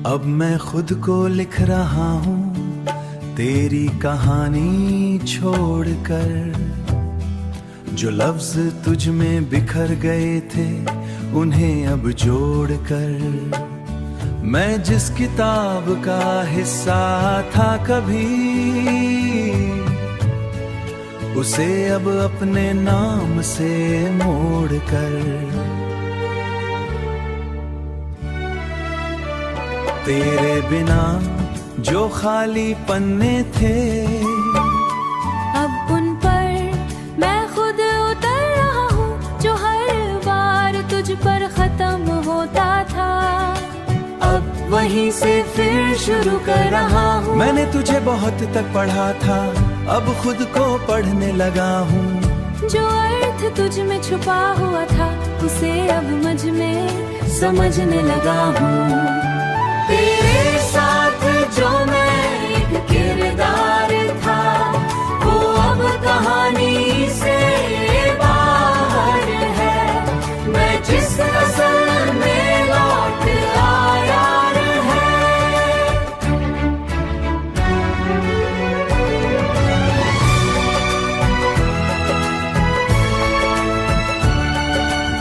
अब मैं खुद को लिख रहा हूँ तेरी कहानी छोड़कर। जो लफ्ज तुझ में बिखर गए थे उन्हें अब जोड़कर। मैं जिस किताब का हिस्सा था कभी, उसे अब अपने नाम से मोड़कर। तेरे बिना जो खाली पन्ने थे, अब उन पर मैं खुद उतर रहा हूँ। जो हर बार तुझ पर खत्म होता था, अब वहीं से फिर शुरू कर रहा हूँ। मैंने तुझे बहुत तक पढ़ा था, अब खुद को पढ़ने लगा हूँ। जो अर्थ तुझ में छुपा हुआ था, उसे अब मुझ में समझने लगा हूँ। तेरे साथ जो मैं एक किरदार था, वो अब कहानी से बाहर है। मैं जिस असल में लौट आया है।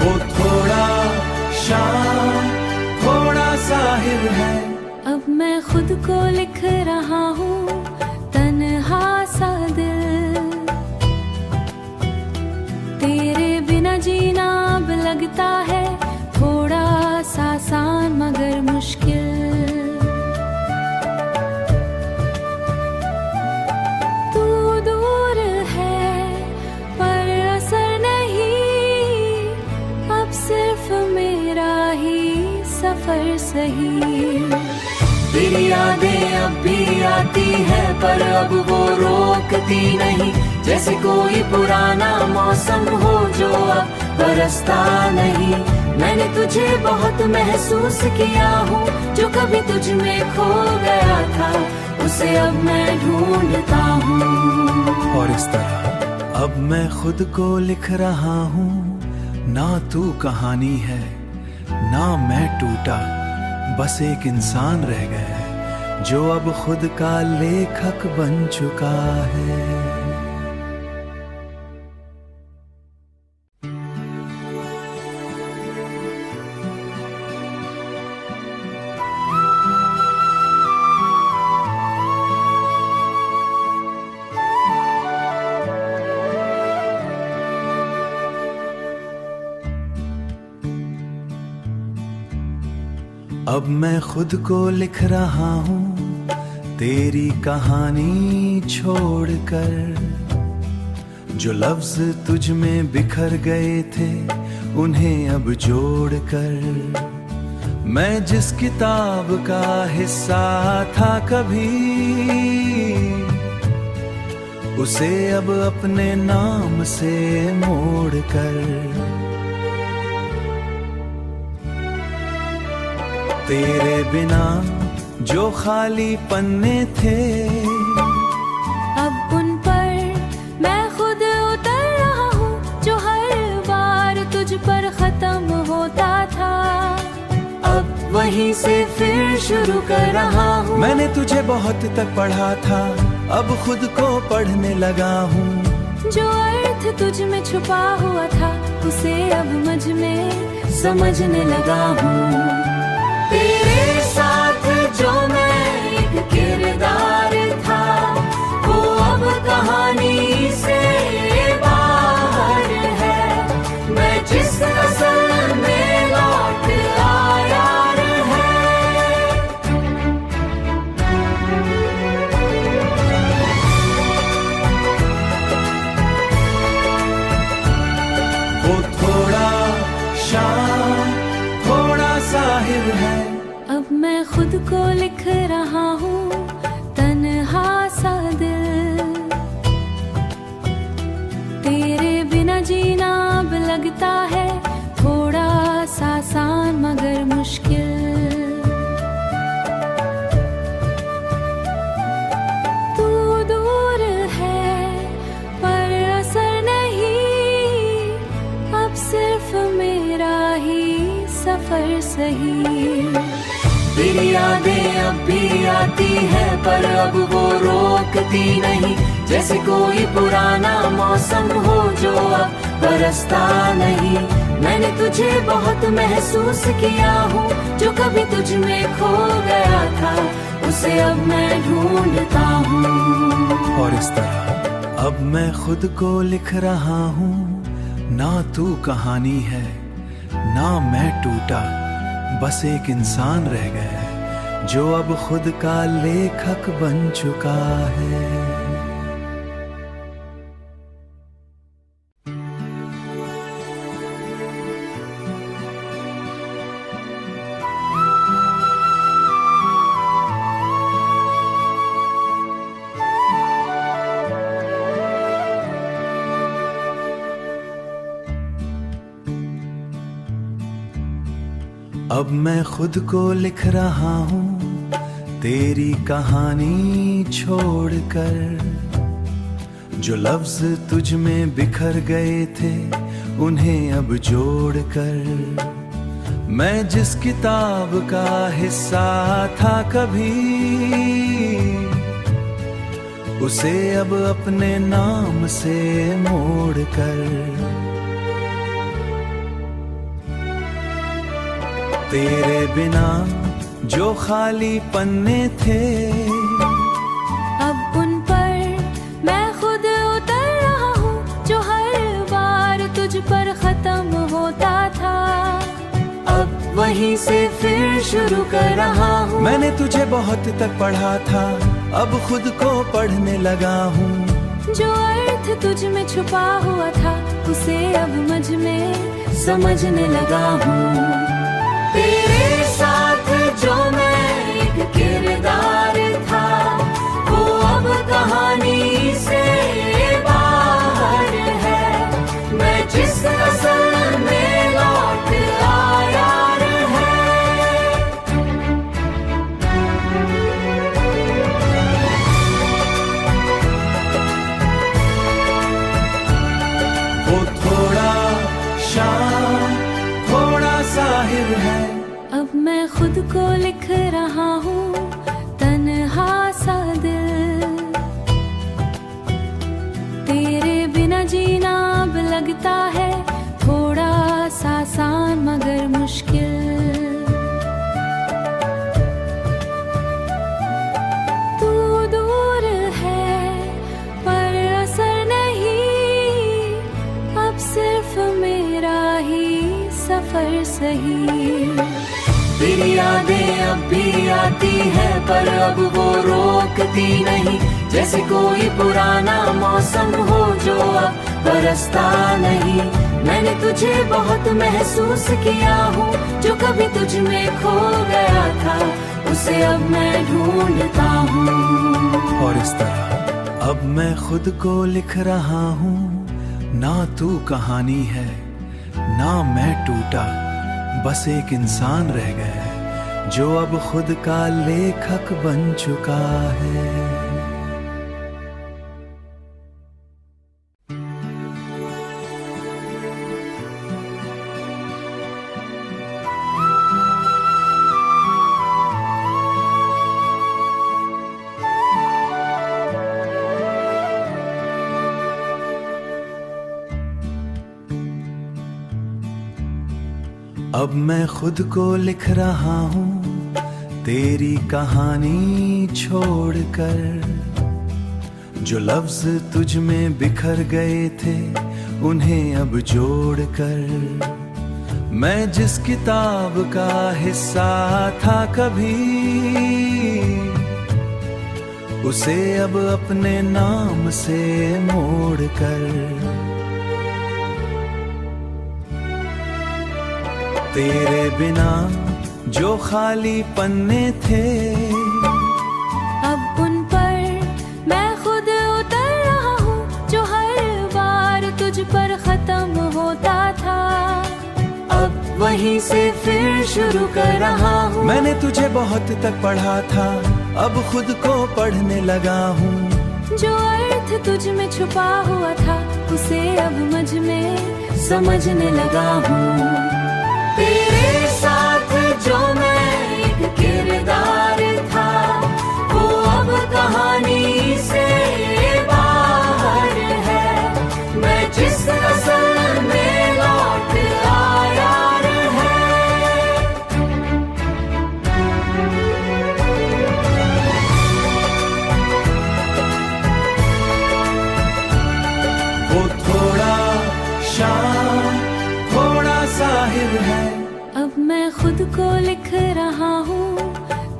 वो थोड़ा शान थोड़ा साहिर है। अब मैं खुद को लिख रहा हूँ तन्हा सा दिल। तेरे बिना जीना अब लगता है थोड़ा सा आसान मगर मुश्किल। तू दूर है पर असर नहीं, अब सिर्फ मेरा ही सफर सही। तेरी यादें अब भी आती है पर अब वो रोकती नहीं। जैसे कोई पुराना मौसम हो जो अब बरसता नहीं। मैंने तुझे बहुत महसूस किया हूँ, जो कभी तुझ में खो गया था, उसे अब मैं ढूंढता हूँ। और इस तरह अब मैं खुद को लिख रहा हूँ। ना तू कहानी है ना मैं टूटा, बस एक इंसान रह गया है जो अब खुद का लेखक बन चुका है। अब मैं खुद को लिख रहा हूँ तेरी कहानी छोड़कर। जो लफ्ज तुझ में बिखर गए थे उन्हें अब जोड़कर। मैं जिस किताब का हिस्सा था कभी, उसे अब अपने नाम से मोड़कर। तेरे बिना जो खाली पन्ने थे, अब उन पर मैं खुद उतर रहा हूँ। जो हर बार तुझ पर खत्म होता था, अब वहीं से फिर शुरू कर रहा हूँ। मैंने तुझे बहुत तक पढ़ा था, अब खुद को पढ़ने लगा हूँ। जो अर्थ तुझ में छुपा हुआ था, उसे अब मुझ में समझने लगा हूँ। तेरे साथ जो मैं एक किरदार था, वो अब कहानी से बाहर है। मैं जिस असल में लौट आया है। वो थोड़ा शान थोड़ा साहिर है। अब मैं खुद को लिख रहा हूँ तन्हा सा दिल। तेरे बिना जीना अब लगता है थोड़ा सा आसान मगर मुश्किल। तू दूर है पर असर नहीं, अब सिर्फ मेरा ही सफर सही। तेरी यादें अब भी आती है पर अब वो रोकती नहीं, जैसे कोई पुराना मौसम हो जो अब बरसता नहीं। मैंने तुझे बहुत महसूस किया हूँ, जो कभी तुझ में खो गया था उसे अब मैं ढूंढता हूँ। और इस तरह अब मैं खुद को लिख रहा हूँ, ना तू कहानी है ना मैं टूटा, बस एक इंसान रह गया है जो अब खुद का लेखक बन चुका है। अब मैं खुद को लिख रहा हूँ तेरी कहानी छोड़कर, जो लफ्ज तुझ में बिखर गए थे उन्हें अब जोड़कर। मैं जिस किताब का हिस्सा था कभी, उसे अब अपने नाम से मोड़कर। तेरे बिना जो खाली पन्ने थे, अब उन पर मैं खुद उतर रहा हूँ, जो हर बार तुझ पर खत्म होता था अब वहीं से फिर शुरू कर रहा हूँ। मैंने तुझे बहुत तक पढ़ा था, अब खुद को पढ़ने लगा हूँ। जो अर्थ तुझ में छुपा हुआ था उसे अब मुझ में समझने लगा हूँ। तेरे साथ जो मैं एक किरदार था, वो अब कहानी से बाहर है। मैं जिस असल में लौट आया है। वो थोड़ा शाम थोड़ा जाहिर है। अब मैं खुद को लिख रहा हूँ तन्हा सा दिल, तेरे बिना जीना अब लगता है थोड़ा सा आसान मगर मुश्किल। तू दूर है पर असर नहीं, अब सिर्फ मेरा ही सफर सही। तेरी यादें अब भी आती है पर अब वो रोकती नहीं, जैसे कोई पुराना मौसम हो जो अब बरसता नहीं। मैंने तुझे बहुत महसूस किया हूँ, जो कभी तुझ में खो गया था उसे अब मैं ढूंढता हूँ। और इस तरह अब मैं खुद को लिख रहा हूँ, ना तू कहानी है ना मैं टूटा, बस एक इंसान रह गया है जो अब खुद का लेखक बन चुका है। अब मैं खुद को लिख रहा हूँ तेरी कहानी छोड़कर, जो लफ्ज तुझ में बिखर गए थे उन्हें अब जोड़कर। मैं जिस किताब का हिस्सा था कभी, उसे अब अपने नाम से मोड़कर। तेरे बिना जो खाली पन्ने थे, अब उन पर मैं खुद उतर रहा हूँ, जो हर बार तुझ पर खत्म होता था अब वहीं से फिर शुरू कर रहा हूँ। मैंने तुझे बहुत तक पढ़ा था, अब खुद को पढ़ने लगा हूँ। जो अर्थ तुझ में छुपा हुआ था उसे अब मुझ में समझने लगा हूँ। तेरे साथ जो मैं एक किरदार था, वो अब कहानी से बाहर है। मैं जिस असल में लौट आया है। वो थोड़ा शान, थोड़ा साहिर है। अब मैं खुद को लिख रहा हूँ,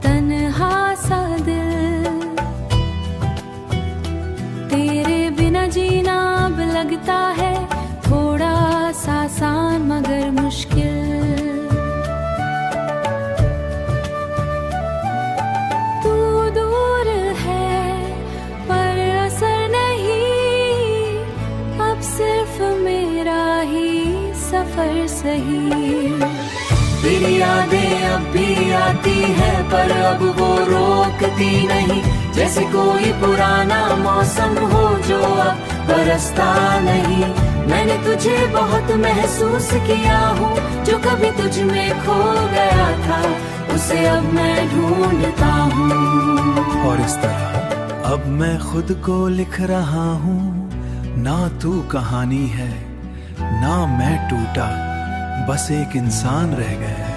तन्हा सा दिल। तेरे बिना जीना अब लगता है थोड़ा सा आसान मगर मुश्किल। तू दूर है पर असर नहीं, अब सिर्फ मेरा ही सफर सही। तेरी यादें अब भी आती है पर अब वो रोकती नहीं, जैसे कोई पुराना मौसम हो जो अब बरसता नहीं। मैंने तुझे बहुत महसूस किया हूँ, जो कभी तुझ में खो गया था उसे अब मैं ढूंढता हूँ। और इस तरह अब मैं खुद को लिख रहा हूँ, ना तू कहानी है ना मैं टूटा, बस एक इंसान रह गया है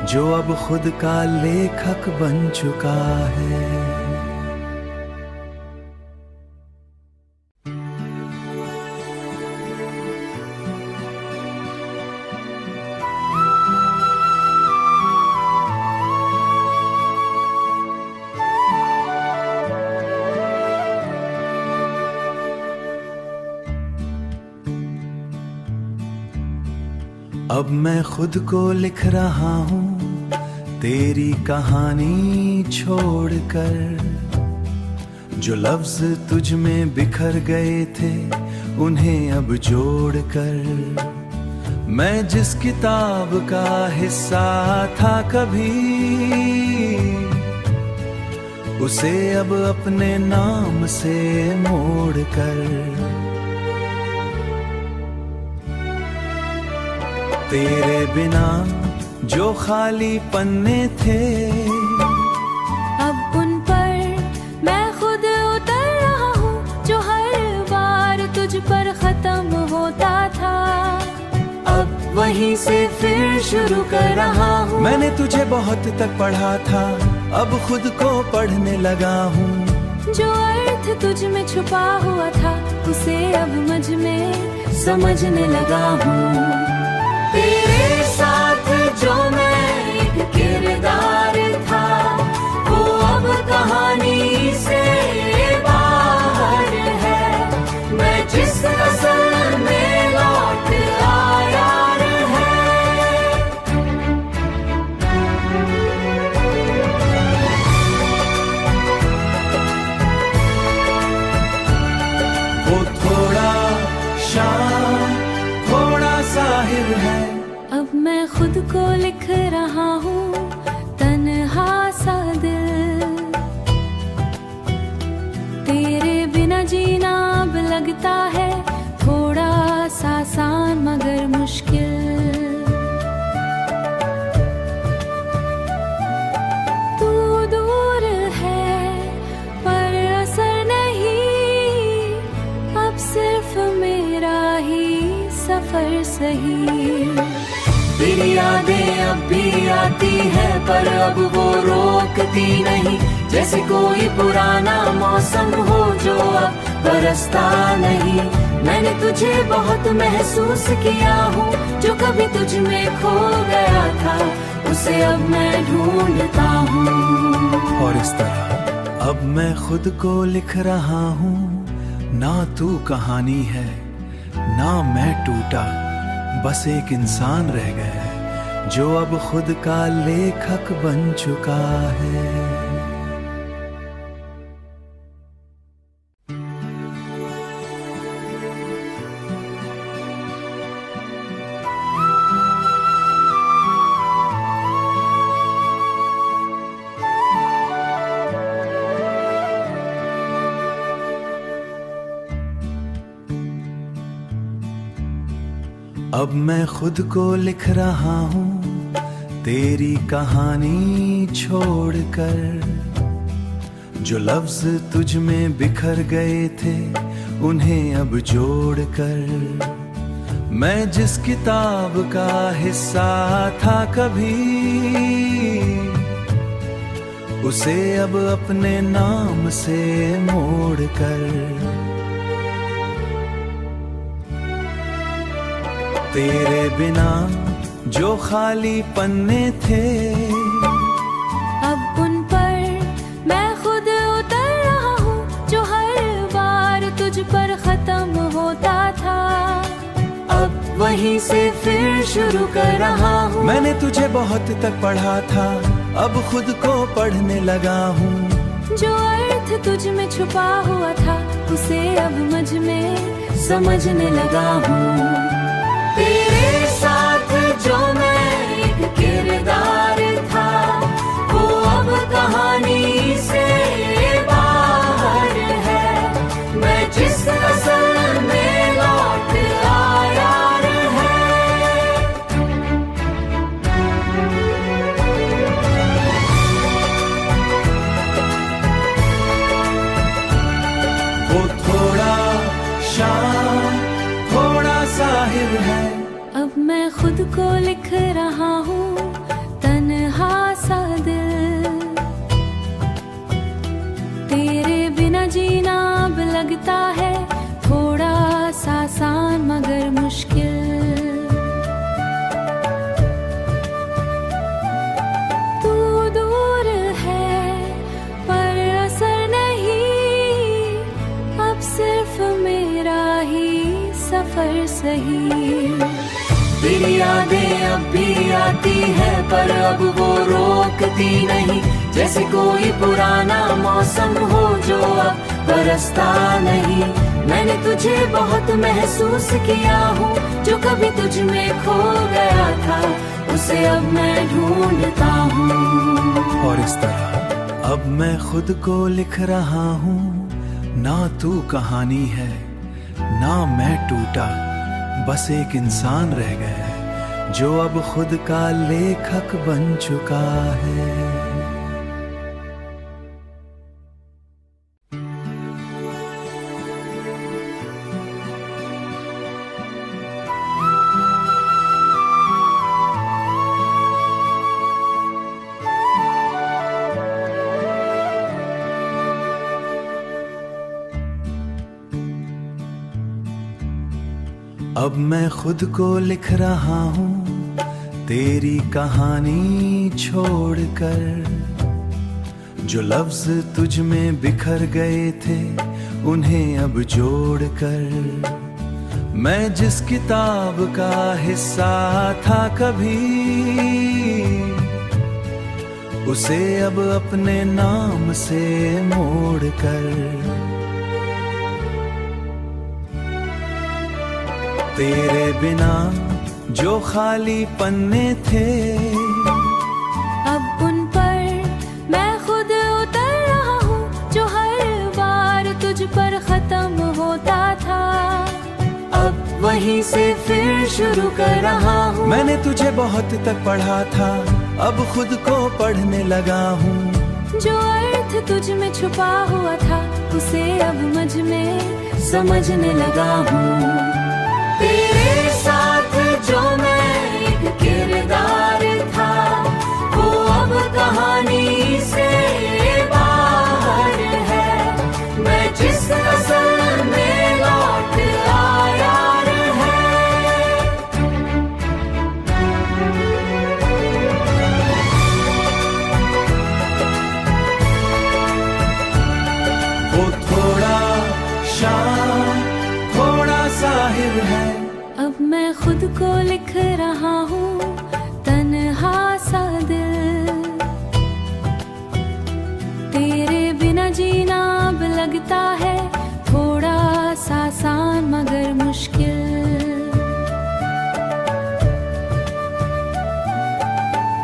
जो अब खुद का लेखक बन चुका है। अब मैं खुद को लिख रहा हूँ तेरी कहानी छोड़कर, जो लफ्ज तुझ में बिखर गए थे उन्हें अब जोड़कर। मैं जिस किताब का हिस्सा था कभी, उसे अब अपने नाम से मोड़कर। तेरे बिना जो खाली पन्ने थे, अब उन पर मैं खुद उतर रहा हूँ, जो हर बार तुझ पर खत्म होता था अब वहीं से फिर शुरू कर रहा हूँ। मैंने तुझे बहुत तक पढ़ा था, अब खुद को पढ़ने लगा हूँ। जो अर्थ तुझ में छुपा हुआ था उसे अब मुझ में समझने लगा हूँ। तेरे साथ जो मैं एक किरदार था, वो अब कहानी से बाहर है। मैं जिस असल में लौट आया है। वो थोड़ा शान, थोड़ा साहिर है। अब मैं खुद को लिख रहा हूँ, तन्हा सा दिल। तेरे बिना जीना अब लगता है थोड़ा सा आसान मगर मुश्किल। तू दूर है पर असर नहीं, अब सिर्फ मेरा ही सफर सही। तेरी यादें अब भी आती है पर अब वो रोकती नहीं, जैसे कोई पुराना मौसम हो जो अब बरसता नहीं। मैंने तुझे बहुत महसूस किया हूँ, जो कभी तुझ में खो गया था उसे अब मैं ढूंढता हूँ। और इस तरह अब मैं खुद को लिख रहा हूँ, ना तू कहानी है ना मैं टूटा, बस एक इंसान रह गया है जो अब खुद का लेखक बन चुका है। अब मैं खुद को लिख रहा हूँ तेरी कहानी छोड़कर जो लफ्ज तुझ में बिखर गए थे उन्हें अब जोड़कर मैं जिस किताब का हिस्सा था कभी उसे अब अपने नाम से मोड़कर तेरे बिना जो खाली पन्ने थे अब उन पर मैं खुद उतर रहा हूँ जो हर बार तुझ पर खत्म होता था अब वहीं से फिर शुरू कर रहा हूँ। मैंने तुझे बहुत तक पढ़ा था अब खुद को पढ़ने लगा हूँ जो अर्थ तुझ में छुपा हुआ था उसे अब मुझ में समझने लगा हूँ। तेरे साथ जो मैं एक किरदार था वो अब कहानी से बाहर है मैं जिस असल में लौट आया है। वो थोड़ा शाम थोड़ा साहिर है अब मैं खुद को लिख रहा हूँ तन्हा सा दिल तेरे बिना जीना अब लगता है थोड़ा सा आसान मगर मुश्किल तू दूर है पर असर नहीं अब सिर्फ मेरा ही सफर सही तेरी यादें अब भी आती है पर अब वो रोकती नहीं जैसे कोई पुराना मौसम हो जो अब बरसता नहीं। मैंने तुझे बहुत महसूस किया हूँ जो कभी तुझ में खो गया था उसे अब मैं ढूंढता हूँ। और इस तरह अब मैं खुद को लिख रहा हूँ ना तू कहानी है ना मैं टूटा बस एक इंसान रह गया है जो अब खुद का लेखक बन चुका है। अब मैं खुद को लिख रहा हूँ तेरी कहानी छोड़कर जो लफ्ज तुझ में बिखर गए थे उन्हें अब जोड़कर मैं जिस किताब का हिस्सा था कभी उसे अब अपने नाम से मोड़कर तेरे बिना जो खाली पन्ने थे अब उन पर मैं खुद उतर रहा हूँ जो हर बार तुझ पर खत्म होता था अब वहीं से फिर शुरू कर रहा हूँ। मैंने तुझे बहुत तक पढ़ा था अब खुद को पढ़ने लगा हूँ जो अर्थ तुझ में छुपा हुआ था उसे अब मुझ में समझने लगा हूँ। तेरे साथ जो मैं एक किरदार था वो अब कहानी से बाहर है मैं जिस असल में लौट आया है। वो थोड़ा शाम थोड़ा साहिर है अब मैं खुद को लिख रहा हूँ तन्हा सा दिल तेरे बिना जीना अब लगता है थोड़ा सा आसान मगर मुश्किल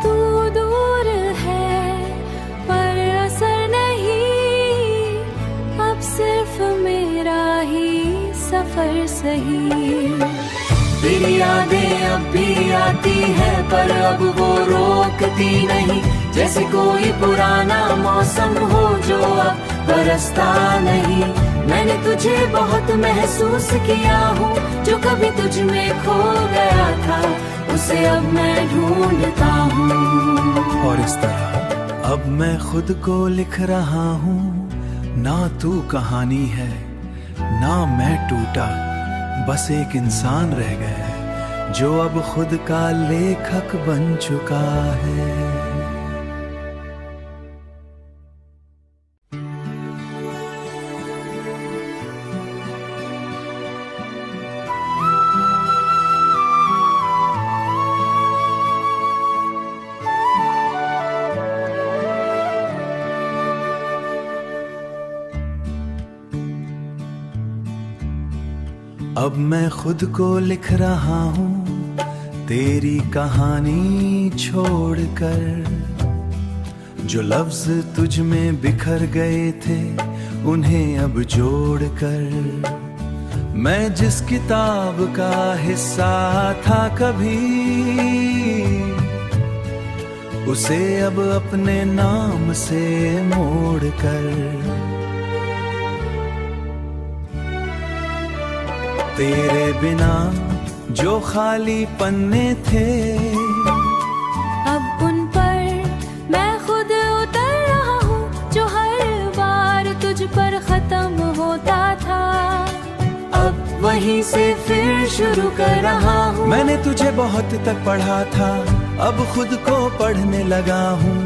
तू दूर है पर असर नहीं अब सिर्फ मेरा ही सफर सही तेरी यादें अब भी आती है पर अब वो रोकती नहीं। जैसे कोई पुराना मौसम हो जो अब बरसता नहीं। मैंने तुझे बहुत महसूस किया हूँ, जो कभी तुझ में खो गया था उसे अब मैं ढूंढता हूँ। और इस तरह अब मैं खुद को लिख रहा हूँ, ना तू कहानी है ना मैं टूटा, बस एक इंसान रह गया है जो अब खुद का लेखक बन चुका है। अब मैं खुद को लिख रहा हूँ तेरी कहानी छोड़कर। जो लफ्ज तुझ में बिखर गए थे उन्हें अब जोड़कर। मैं जिस किताब का हिस्सा था कभी, उसे अब अपने नाम से मोड़कर। तेरे बिना जो खाली पन्ने थे, अब उन पर मैं खुद उतर रहा हूँ। जो हर बार तुझ पर खत्म होता था, अब वहीं से फिर शुरू कर रहा हूँ। मैंने तुझे बहुत तक पढ़ा था, अब खुद को पढ़ने लगा हूँ।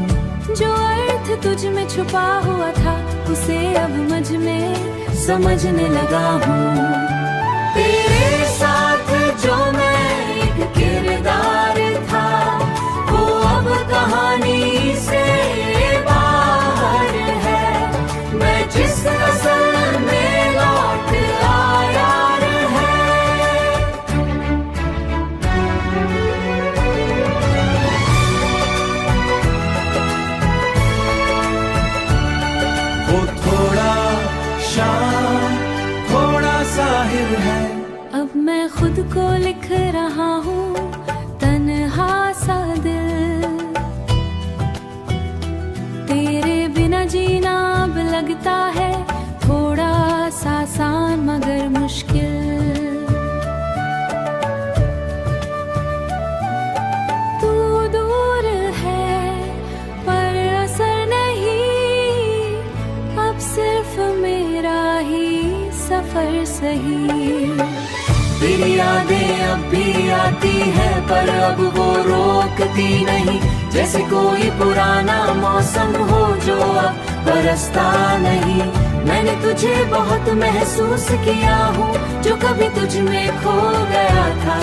जो अर्थ तुझ में छुपा हुआ था उसे अब मुझ में समझने लगा हूँ। तेरे साथ जो मैं एक किरदार था, वो अब कहानी से बाहर है। मैं जिस असल में लौट आया है। वो थोड़ा शान थोड़ा साहिर है। अब मैं खुद को लिख रहा हूँ तन्हा सा दिल। तेरे बिना जीना अब लगता है थोड़ा सा आसान मगर मुश्किल। तू दूर है पर असर नहीं, अब सिर्फ मेरा ही सफर सही। तेरी यादें अब भी आती है पर अब वो रोकती नहीं। जैसे कोई पुराना मौसम हो जो अब बरसता नहीं। मैंने तुझे बहुत महसूस किया हूँ, जो कभी तुझ में खो गया था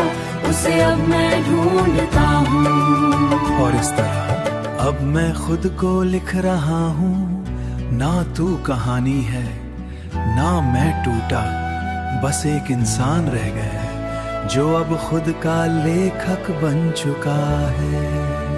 उसे अब मैं ढूंढता हूँ। और इस तरह अब मैं खुद को लिख रहा हूँ, ना तू कहानी है ना मैं टूटा, बस एक इंसान रह गया है जो अब खुद का लेखक बन चुका है।